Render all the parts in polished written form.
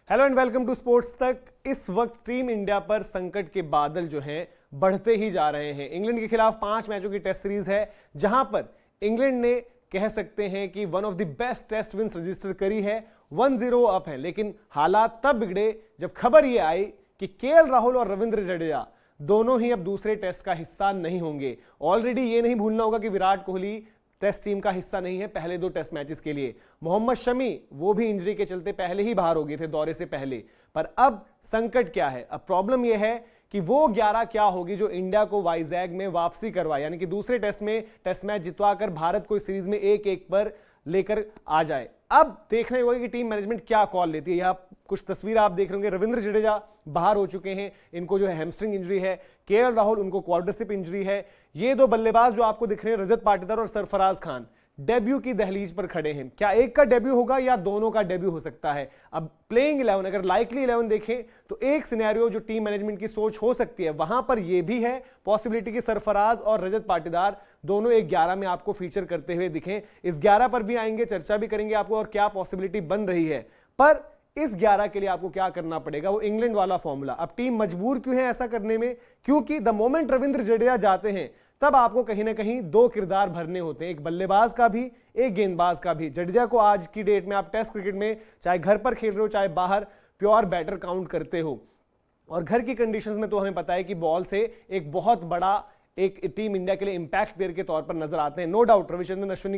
Hello and welcome to sports Tak. इस वक्त team India पर संकट के बादल जो हैं बढ़ते ही जा रहे हैं। इंग्लैंड के खिलाफ 5 मैचों की टेस्ट सीरीज है, जहां पर इंग्लैंड ने कह सकते हैं कि one of the best test wins register करी है। 1-0 अप है, लेकिन हालात तब बिगड़े जब खबर यह आई कि केएल राहुल और रविंद्र जडेजा दोनों ही अब दूसरे टेस्ट का हिस्सा नहीं होंगे। ऑलरेडी ये नहीं भूलना होगा कि विराट कोहली टेस्ट टीम का हिस्सा नहीं है पहले 2 टेस्ट मैचेस के लिए। मोहम्मद शमी वो भी इंजरी के चलते पहले ही बाहर हो गए थे दौरे से पहले। पर अब संकट क्या है? अब प्रॉब्लम यह है कि वो 11 क्या होगी जो इंडिया को वाइजैग में वापसी करवाए, यानी कि दूसरे टेस्ट में टेस्ट मैच जितवाकर भारत को इस सीरीज में 1-1 पर लेकर आ जाए। अब देखना होगा कि टीम मैनेजमेंट क्या कॉल लेती है। यहाँ कुछ तस्वीर आप देख रहे होंगे, रविंद्र जडेजा बाहर हो चुके हैं, इनको जो है हैमस्ट्रिंग इंजरी है। केएल राहुल उनको क्वाड्रिसेप इंजरी है। ये 2 बल्लेबाज जो आपको दिख रहे हैं, रजत पाटीदार और सरफराज खान, डेब्यू की दहलीज पर खड़े हैं। क्या एक का डेब्यू होगा या दोनों का डेब्यू हो सकता है? अब प्लेइंग 11 अगर लाइकली 11 देखें तो एक सिनेरियो जो टीम मैनेजमेंट की सोच हो सकती है, वहां पर यह भी है पॉसिबिलिटी कि सरफराज और रजत पाटीदार दोनों एक 11 में आपको फीचर करते हुए दिखें। इस 11 पर भी आएंगे, चर्चा भी करेंगे आपको और क्या पॉसिबिलिटी बन रही है। पर इस 11 के लिए आपको क्या करना पड़ेगा, वो इंग्लैंड वाला फॉर्मूला। अब टीम मजबूर क्यों है ऐसा करने में? क्योंकि द मोमेंट रविंद्र जडेजा जाते हैं तब आपको कहीं ना कहीं 2 किरदार भरने होते हैं, एक बल्लेबाज का भी, एक गेंदबाज का भी। जडेजा को आज की डेट में आप टेस्ट क्रिकेट में चाहे घर पर खेल रहे हो चाहे बाहर, प्योर बैटर काउंट करते हो। और घर की कंडीशंस में तो हमें पता है कि बॉल से एक बहुत बड़ा एक टीम इंडिया के लिए इंपैक्ट प्लेयर के तौर पर नजर आते हैं। नो डाउट रविचंद्रन अश्विन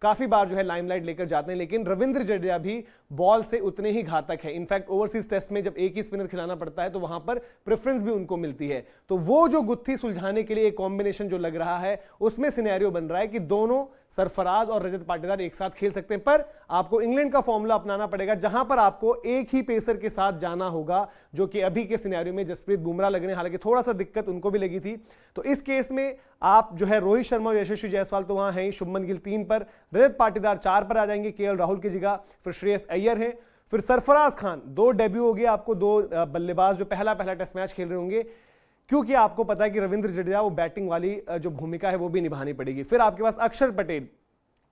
काफी बार जो है लाइमलाइट लेकर जाते हैं, लेकिन रविंद्र जडेजा भी बॉल से उतने ही घातक है। इनफैक्ट ओवरसीज टेस्ट में जब एक ही स्पिनर खिलाना पड़ता है तो वहां पर प्रेफरेंस भी उनको मिलती है। तो वो जो गुत्थी सुलझाने के लिए एक कॉम्बिनेशन जो लग रहा है, उसमें सिनेरियो बन रहा है कि दोनों सरफराज और रजत पाटीदार एक साथ खेल सकते हैं। पर आपको इंग्लैंड का फॉर्मूला अपनाना पड़ेगा, जहां पर आपको एक ही पेसर के साथ जाना होगा, जो कि अभी के सिनेरियो में जसप्रीत बुमराह लग रहे हैं। हालांकि थोड़ा सा दिक्कत उनको भी लगी थी। तो इस केस में आप जो है रोहित शर्मा और यशस्वी जायसवाल तो वहां है, शुभमन गिल 3 पर, रजत पाटीदार 4 पर आ जाएंगे केएल राहुल की जगह, फिर श्रेयस अय्यर है, फिर सरफराज खान। 2 डेब्यू हो गए आपको, 2 बल्लेबाज जो पहला टेस्ट मैच खेल रहे होंगे, क्योंकि आपको पता है कि रविंद्र जडेजा वो बैटिंग वाली जो भूमिका है वो भी निभानी पड़ेगी। फिर आपके पास अक्षर पटेल,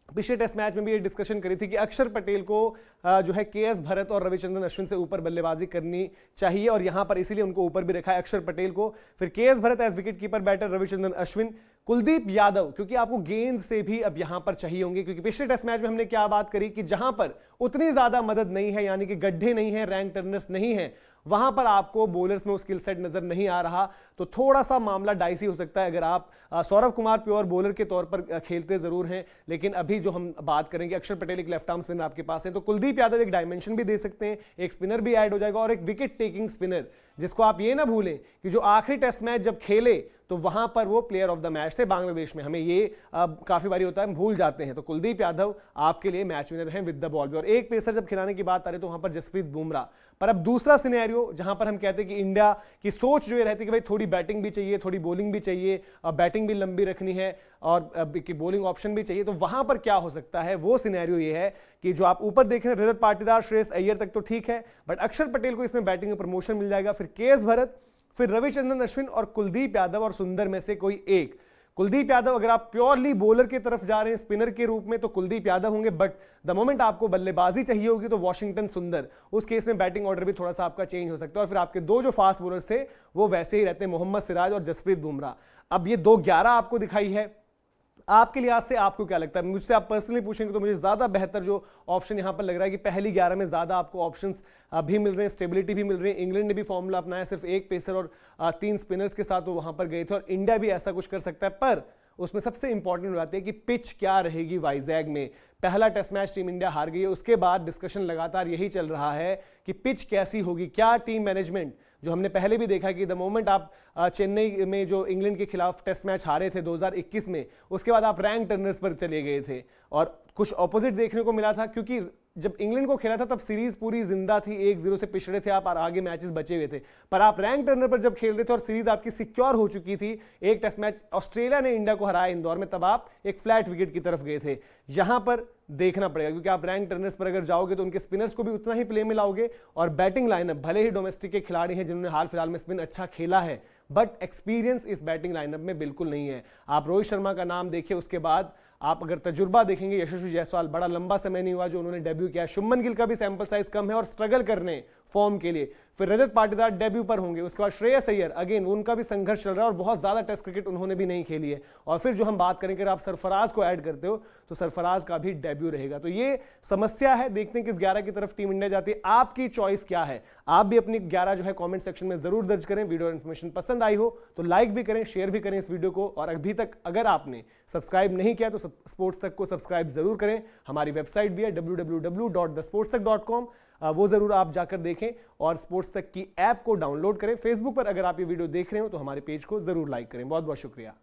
पिछले टेस्ट मैच में भी ये डिस्कशन करी थी कि अक्षर पटेल को जो है केएस भरत और रविचंद्रन अश्विन से ऊपर बल्लेबाजी करनी चाहिए, और यहां पर इसीलिए उनको ऊपर भी रखा है अक्षर पटेल को। फिर KS Bharat as wicket keeper batter, Ravichandran Ashwin, Kuldeep Yadav, क्योंकि आपको गेंद से भी अब यहां पर चाहिए होंगे, क्योंकि पिछले टेस्ट मैच में हमने क्या बात करी कि जहां पर उतनी ज्यादा मदद नहीं है, यानी कि गड्ढे नहीं है, रैंक टर्नर्स नहीं है, वहां पर आपको बॉलर्स में वो स्किल सेट नजर नहीं आ रहा। तो थोड़ा सा मामला डाइसी हो सकता है। अगर आप सौरव कुमार प्योर बॉलर के तौर पर खेलते जरूर हैं, लेकिन अभी जो हम बात करेंगे, अक्षर पटेल एक लेफ्ट आर्म स्पिनर आपके पास है, तो कुलदीप यादव एक डायमेंशन भी दे सकते हैं, एक स्पिनर भी ऐड हो जाएगा और एक विकेट टेकिंग स्पिनर, जिसको आप ये ना भूलें कि जो आखिरी टेस्ट मैच जब खेले तो वहां पर वो प्लेयर ऑफ द मैच थे बांग्लादेश में। हमें ये काफी बारी होता है, हम भूल जाते हैं। तो कुलदीप यादव आपके लिए मैच विनर हैं विद द बॉल भी। और एक पेसर जब खिलाने की बात आ रही तो वहां पर जसप्रीत बुमराह। पर अब दूसरा सिनेरियो जहां पर हम कहते हैं कि इंडिया की सोच जो ये रहती है कि भाई थोड़ी बैटिंग भी चाहिए, थोड़ी बॉलिंग भी चाहिए, बैटिंग भी लंबी रखनी है और बॉलिंग ऑप्शन भी चाहिए, तो वहां पर क्या हो सकता है? वो सिनेरियो ये है कि जो आप ऊपर देख रहे हैं, रजत पाटीदार, श्रेयस अय्यर तक तो ठीक है, बट अक्षर पटेल को इसमें बैटिंग में प्रमोशन मिल जाएगा। फिर केएस भरत, फिर रविचंद्रन अश्विन और कुलदीप यादव और सुंदर में से कोई एक। कुलदीप यादव अगर आप प्योरली बॉलर की तरफ जा रहे हैं स्पिनर के रूप में तो कुलदीप यादव होंगे, बट द मोमेंट आपको बल्लेबाजी चाहिए होगी तो वॉशिंगटन सुंदर। उस केस में बैटिंग ऑर्डर भी थोड़ा सा आपका चेंज हो सकता है। और फिर आपके 2 जो फास्ट बॉलर्स थे वो वैसे ही रहते हैं, मोहम्मद सिराज और जसप्रीत बुमराह। अब ये 2-11 आपको दिखाई है, आपके लिहाज से आपको क्या लगता है? मुझसे आप पर्सनली पूछेंगे तो मुझे ज्यादा बेहतर जो ऑप्शन यहां पर लग रहा है कि पहली 11 में ज्यादा आपको ऑप्शंस भी मिल रहे हैं, स्टेबिलिटी भी मिल रही है। इंग्लैंड ने भी फॉर्मूला अपनाया, सिर्फ 1 पेसर और 3 स्पिनर्स के साथ वो वहां पर गए थे, और इंडिया भी ऐसा कुछ कर सकता है। पर उसमें सबसे इंपॉर्टेंट हो जाती है कि पिच क्या रहेगी वाइजैग में। पहला टेस्ट मैच टीम इंडिया हार गई है, उसके बाद डिस्कशन लगातार यही चल रहा है कि पिच कैसी होगी, क्या टीम मैनेजमेंट, जो हमने पहले भी देखा कि द मोमेंट आप चेन्नई में जो इंग्लैंड के खिलाफ टेस्ट मैच हारे थे 2021 में, उसके बाद आप रैंक टर्नर्स पर चले गए थे और कुछ ऑपोजिट देखने को मिला था, क्योंकि जब इंग्लैंड को खेला था तब सीरीज पूरी जिंदा थी, 1-0 से पिछड़े थे आप और आगे मैचेस बचे हुए थे। पर आप रैंक टर्नर पर जब खेल रहे थे और सीरीज आपकी सिक्योर हो चुकी थी, एक टेस्ट मैच ऑस्ट्रेलिया ने इंडिया को हराया इंदौर में, तब आप एक फ्लैट विकेट की तरफ गए थे। यहां पर देखना पड़ेगा, क्योंकि आप रैंक टर्नर्स पर अगर जाओगे तो उनके स्पिनर्स को भी उतना ही प्ले में लाओगे, और बैटिंग लाइनअप भले ही डोमेस्टिक के खिलाड़ी हैं जिन्होंने हाल फिलहाल में स्पिन अच्छा खेला है, बट एक्सपीरियंस इस बैटिंग लाइनअप में बिल्कुल नहीं है। आप रोहित शर्मा का नाम देखिए, उसके बाद आप अगर तजुर्बा देखेंगे, यशस्वी जायसवाल बड़ा लंबा समय नहीं हुआ जो उन्होंने डेब्यू किया, शुभमन गिल का भी सैंपल साइज कम है और स्ट्रगल करने फॉर्म के लिए, फिर रजत पाटीदार डेब्यू पर होंगे, उसके बाद श्रेयस अय्यर अगेन उनका भी संघर्ष चल रहा है और बहुत ज्यादा टेस्ट क्रिकेट उन्होंने भी नहीं खेली है, और फिर जो हम बात करें अगर आप सरफराज को ऐड करते हो तो सरफराज का भी डेब्यू रहेगा। तो ये समस्या है, देखते हैं किस 11 की तरफ टीम इंडिया जाती है। आपकी चॉइस क्या है? आप भी अपनी 11 जो है कमेंट सेक्शन में जरूर दर्ज करें। वीडियो इन्फॉर्मेशन पसंद आई हो तो लाइक भी करें, शेयर भी करें इस वीडियो को, और अभी तक अगर आपने सब्सक्राइब नहीं किया तो स्पोर्ट्स तक को सब्सक्राइब जरूर करें। हमारी वेबसाइट भी है www.thesportstech.com, वो जरूर आप जाकर देखें, और स्पोर्ट्स तक की ऐप को डाउनलोड करें। फेसबुक पर अगर आप ये वीडियो देख रहे हो तो हमारे पेज को जरूर लाइक करें। बहुत बहुत शुक्रिया।